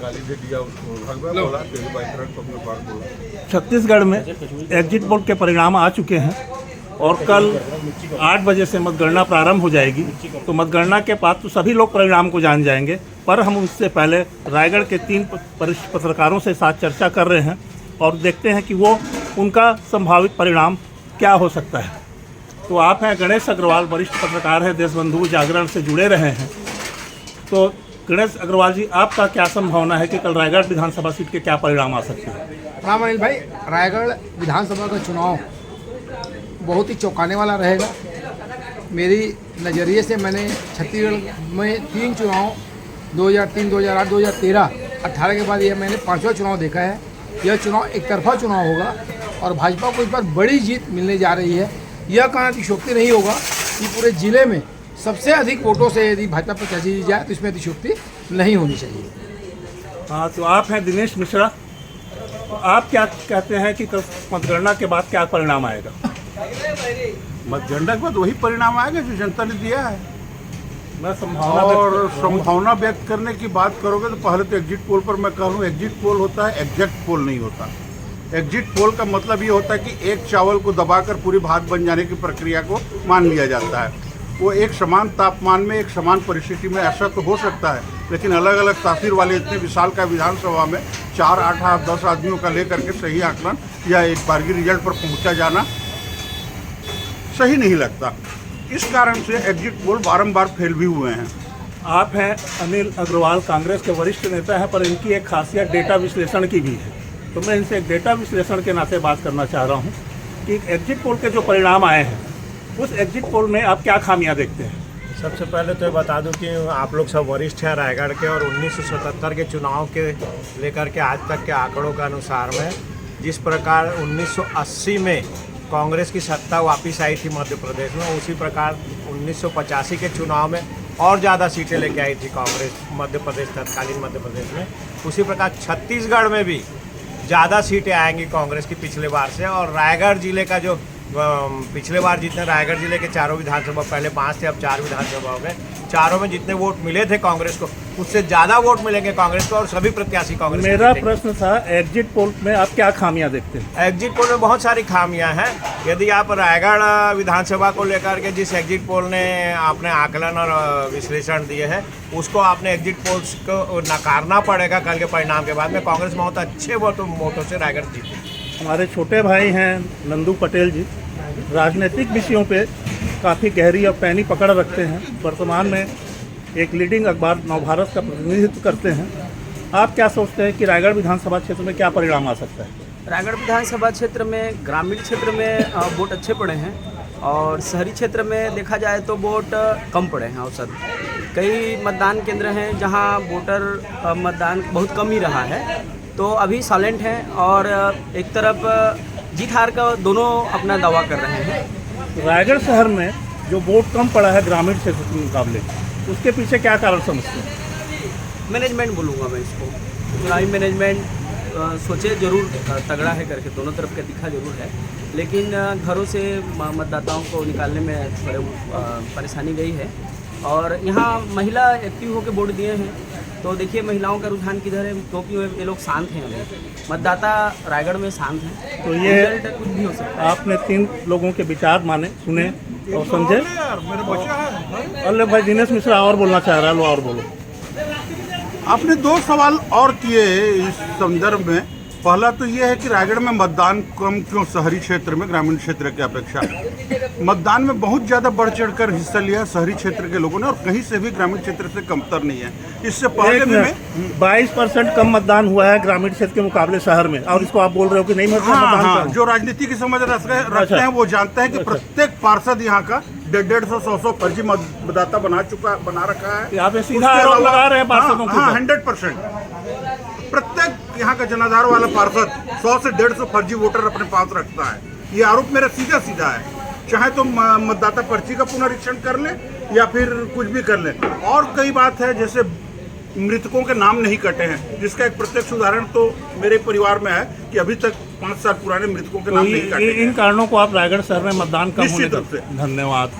गाली दे दिया उसको, भगवा बोला, तेरे बाई तरह को अपने बार बोला। छत्तीसगढ़ में एग्जिट पोल के परिणाम आ चुके हैं और कल 8 बजे से मतगणना प्रारंभ हो जाएगी। तो मतगणना के बाद तो सभी लोग परिणाम को जान जाएंगे, पर हम उससे पहले रायगढ़ के 3 वरिष्ठ पत्रकारों से साथ चर्चा कर रहे हैं और देखते हैं कि वो उनका संभावित परिणाम क्या हो सकता है। तो आप हैं गणेश अग्रवाल, वरिष्ठ पत्रकार हैं, देशबंधु जागरण से जुड़े रहे हैं। तो गणेश अग्रवाल जी, आपका क्या संभावना है कि कल रायगढ़ विधानसभा सीट के क्या परिणाम आ सकते हैं? राम अनिल भाई, रायगढ़ विधानसभा का चुनाव बहुत ही चौंकाने वाला रहेगा। मेरी नज़रिए से मैंने छत्तीसगढ़ में 3 चुनाव 2003, 2008, 2013, 18 के बाद यह मैंने 5वां चुनाव देखा है। यह चुनाव एक तरफा चुनाव होगा और भाजपा को इस पर बड़ी जीत मिलने जा रही है। यह कहना अतिशयोक्ति नहीं होगा कि पूरे ज़िले में सबसे अधिक वोटों से यदि भाजपा प्रत्याशी दी जाए तो इसमें अतिशयोक्ति नहीं होनी चाहिए। हाँ, तो आप हैं दिनेश मिश्रा, तो आप क्या कहते हैं कि मतगणना के बाद क्या परिणाम आएगा? मतगणना के बाद वही परिणाम आएगा जो जनता ने दिया है। मैं संभावना व्यक्त करने की बात करोगे तो पहले तो एग्जिट पोल पर मैं कहूँ, एग्जिट पोल होता है, एग्जैक्ट पोल नहीं होता। एग्जिट पोल का मतलब ये होता है कि एक चावल को दबाकर पूरी भात बन जाने की प्रक्रिया को मान लिया जाता है। वो एक समान तापमान में, एक समान परिस्थिति में ऐसा तो हो सकता है, लेकिन अलग अलग तासीर वाले इतने विशाल का विधानसभा में 4, 8, 10 आदमियों का लेकर के सही आकलन या एक बारगी रिजल्ट पर पहुंचा जाना सही नहीं लगता। इस कारण से एग्जिट पोल बारंबार फेल भी हुए हैं। आप हैं अनिल अग्रवाल, कांग्रेस के वरिष्ठ नेता हैं, पर इनकी एक खासियत डेटा विश्लेषण की भी है। तो मैं इनसे एक डेटा विश्लेषण के नाते बात करना चाह रहा हूँ कि एग्जिट पोल के जो परिणाम आए हैं उस एग्जिट पोल में आप क्या खामियां देखते हैं? सबसे पहले तो बता दूं कि आप लोग सब वरिष्ठ हैं रायगढ़ के, और 1977 के चुनाव के लेकर के आज तक के आंकड़ों के अनुसार में जिस प्रकार 1980 में कांग्रेस की सत्ता वापस आई थी मध्य प्रदेश में, उसी प्रकार 1985 के चुनाव में और ज़्यादा सीटें लेके आई थी कांग्रेस मध्य प्रदेश, तत्कालीन मध्य प्रदेश में। उसी प्रकार छत्तीसगढ़ में भी ज़्यादा सीटें आएंगी कांग्रेस की पिछले बार से। और रायगढ़ जिले का जो पिछले बार जितने रायगढ़ जिले के 4 विधानसभा, पहले 5 थे, अब 4 विधानसभा हो गए, 4 में जितने वोट मिले थे कांग्रेस को, उससे ज़्यादा वोट मिलेंगे कांग्रेस को और सभी प्रत्याशी कांग्रेस। मेरा प्रश्न था एग्जिट पोल में आप क्या खामियां देखते हैं? एग्जिट पोल में बहुत सारी खामियां हैं। यदि आप रायगढ़ विधानसभा को लेकर के जिस एग्जिट पोल ने आपने आकलन और विश्लेषण दिए हैं, उसको आपने एग्जिट पोल्स को नकारना पड़ेगा। कल के परिणाम के बाद में कांग्रेस बहुत अच्छे वोटों से रायगढ़ जीती। हमारे छोटे भाई हैं नंदू पटेल जी, राजनीतिक विषयों पे काफ़ी गहरी और पैनी पकड़ रखते हैं। वर्तमान में एक लीडिंग अखबार नवभारत का प्रतिनिधित्व करते हैं। आप क्या सोचते हैं कि रायगढ़ विधानसभा क्षेत्र में क्या परिणाम आ सकता है? रायगढ़ विधानसभा क्षेत्र में, ग्रामीण क्षेत्र में वोट अच्छे पड़े हैं और शहरी क्षेत्र में देखा जाए तो वोट कम पड़े हैं। औसत कई मतदान केंद्र हैं जहां वोटर मतदान बहुत कम ही रहा है, तो अभी साइलेंट हैं और एक तरफ जीत हार का दोनों अपना दावा कर रहे हैं। रायगढ़ शहर में जो वोट कम पड़ा है ग्रामीण क्षेत्र के मुकाबले, उसके पीछे क्या कारण समझते हैं? मैनेजमेंट बोलूँगा मैं इसको। चुनावी मैनेजमेंट सोचे जरूर तगड़ा है करके, दोनों तरफ का दिखा जरूर है, लेकिन घरों से मतदाताओं को निकालने में थोड़े परेशानी गई है। और यहाँ महिला एक्टिव होकर वोट दिए हैं, तो देखिए महिलाओं का रुझान किधर है, क्योंकि ये लोग शांत हैं। अभी मतदाता रायगढ़ में शांत हैं, तो ये कुछ भी हो सकता है। आपने 3 लोगों के विचार माने, सुने और समझे। अल्ले भाई दिनेश मिश्रा और बोलना चाह रहा है, लो और बोलो। आपने 2 सवाल और किए इस संदर्भ में। पहला तो ये है कि रायगढ़ में मतदान कम क्यों शहरी क्षेत्र में ग्रामीण क्षेत्र की अपेक्षा। मतदान में बहुत ज़्यादा बढ़ चढ़कर हिस्सा लिया शहरी क्षेत्र के लोगों ने, और कहीं से भी ग्रामीण क्षेत्र से कमतर नहीं है। इससे पहले भी 22% कम मतदान हुआ है ग्रामीण क्षेत्र के मुकाबले शहर में, और इसको आप बोल रहे हो कि नहीं मतदान? हाँ, जो राजनीति की समझ रखते हैं वो जानते हैं कि प्रत्येक पार्षद यहाँ का 150-100 फर्जी मतदाता बना रखा है। यहाँ पे सीधा आरोप लगा रहे हैं पार्षदों को। 100% प्रत्येक यहाँ का जनाधार वाला पार्षद 100 से 150 फर्जी वोटर अपने पास रखता है। ये आरोप मेरा सीधा सीधा है। चाहे तो मतदाता पर्ची का पुनरीक्षण कर ले या फिर कुछ भी कर ले। और कई बात है, जैसे मृतकों के नाम नहीं कटे हैं, जिसका एक प्रत्यक्ष उदाहरण तो मेरे परिवार में है कि अभी तक 5 साल पुराने मृतकों के नाम नहीं कटे। इन कारणों को आप रायगढ़ शहर में मतदान कम होने निश्चित रूप से। धन्यवाद।